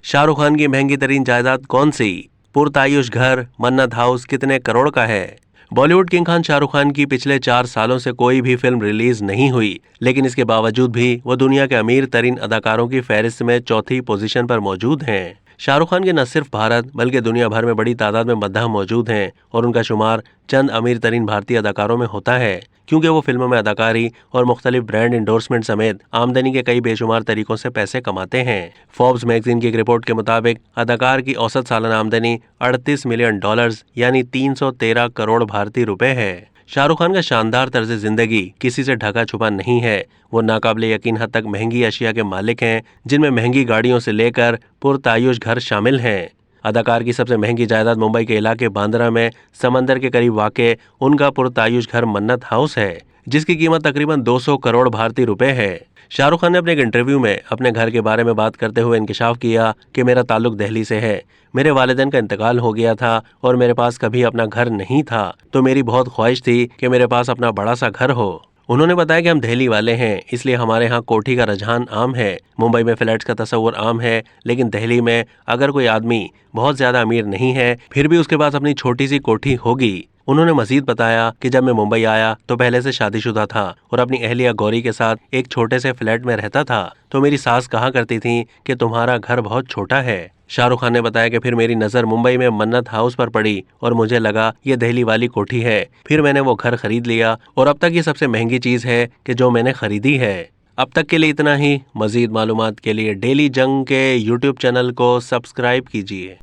शाहरुख खान की महंगी तरीन जायदाद कौन सी? पुरतायुश घर मन्नत हाउस कितने करोड़ का है? बॉलीवुड किंग खान शाहरुख खान की पिछले 4 सालों से कोई भी फिल्म रिलीज नहीं हुई, लेकिन इसके बावजूद भी वो दुनिया के अमीर तरीन अदाकारों की फहरिस्त में चौथी पोजीशन पर मौजूद हैं। शाहरुख खान के न सिर्फ भारत बल्कि दुनिया भर में बड़ी तादाद में मद्दाह मौजूद हैं और उनका शुमार चंद अमीर तरीन भारतीय अदाकारों में होता है, क्योंकि वो फिल्मों में अदाकारी और मुख्तलिफ ब्रांड इंडोर्समेंट समेत आमदनी के कई बेशुमार तरीकों से पैसे कमाते हैं। फोर्ब्स मैगजीन की एक रिपोर्ट के मुताबिक अदाकार की औसत सालाना आमदनी $38 मिलियन यानी 313 करोड़ भारतीय रुपए है। शाहरुख खान का शानदार तर्ज जिंदगी किसी से ढका छुपा नहीं है। वो नाकाबिले यकीन हद तक महंगी अशिया के मालिक हैं, जिनमें महंगी गाड़ियों से लेकर पुरतायुश घर शामिल हैं। अदाकार की सबसे महंगी जायदाद मुंबई के इलाके बांद्रा में समंदर के करीब वाक़े उनका पुरतायुश घर मन्नत हाउस है, जिसकी कीमत तकरीबन 200 करोड़ भारतीय रुपए है। शाहरुख खान ने अपने एक इंटरव्यू में अपने घर के बारे में बात करते हुए इंकिशाफ किया कि मेरा ताल्लुक दिल्ली से है। मेरे वालिदैन का इंतकाल हो गया था और मेरे पास कभी अपना घर नहीं था, तो मेरी बहुत ख्वाहिश थी कि मेरे पास अपना बड़ा सा घर हो। उन्होंने बताया कि हम दिल्ली वाले हैं, इसलिए हमारे यहाँ कोठी का रुझान आम है। मुंबई में फ्लैट्स का तस्वुर आम है, लेकिन दिल्ली में अगर कोई आदमी बहुत ज्यादा अमीर नहीं है फिर भी उसके पास अपनी छोटी सी कोठी होगी। उन्होंने मजीद बताया कि जब मैं मुंबई आया तो पहले से शादीशुदा था और अपनी अहलिया गौरी के साथ एक छोटे से फ्लैट में रहता था, तो मेरी सास कहा करती थी कि तुम्हारा घर बहुत छोटा है। शाहरुख खान ने बताया कि फिर मेरी नज़र मुंबई में मन्नत हाउस पर पड़ी और मुझे लगा ये दिल्ली वाली कोठी है। फिर मैंने वो घर खरीद लिया और अब तक ये सबसे महंगी चीज़ है कि जो मैंने खरीदी है। अब तक के लिए इतना ही। मजीद मालूमात के लिए डेली जंग के YouTube चैनल को सब्सक्राइब कीजिए।